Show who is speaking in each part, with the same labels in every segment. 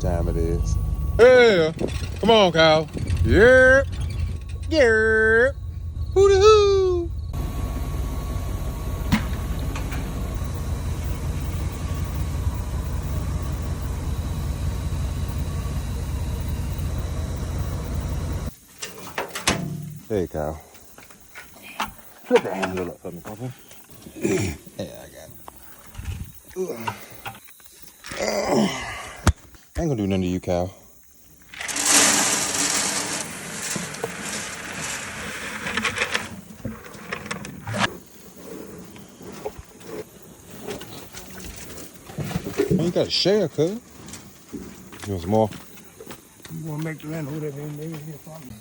Speaker 1: what time it is. Yeah, come on, Kyle. Yeah, yeah. Hoo hoo. Hey, Kyle. Put the handle up for me, Papa. Yeah, I got it. I ain't gonna do nothing to you, Kyle. Man, you gotta share, cuz. You want some more?
Speaker 2: You want to make the land who that ain't here for me?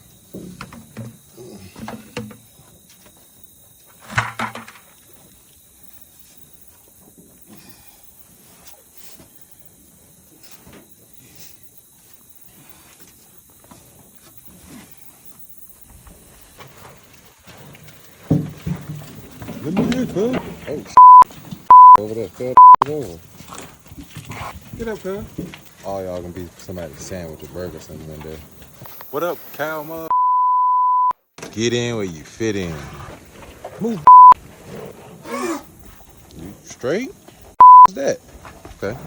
Speaker 1: Let me hear, cuz. Oh, over there, cuz. Over. Get up, cuz. All y'all gonna be somebody's sandwich or burger something one day. What up, Kyle, mother? Get in where you fit in. Move. You straight? What's that? Okay.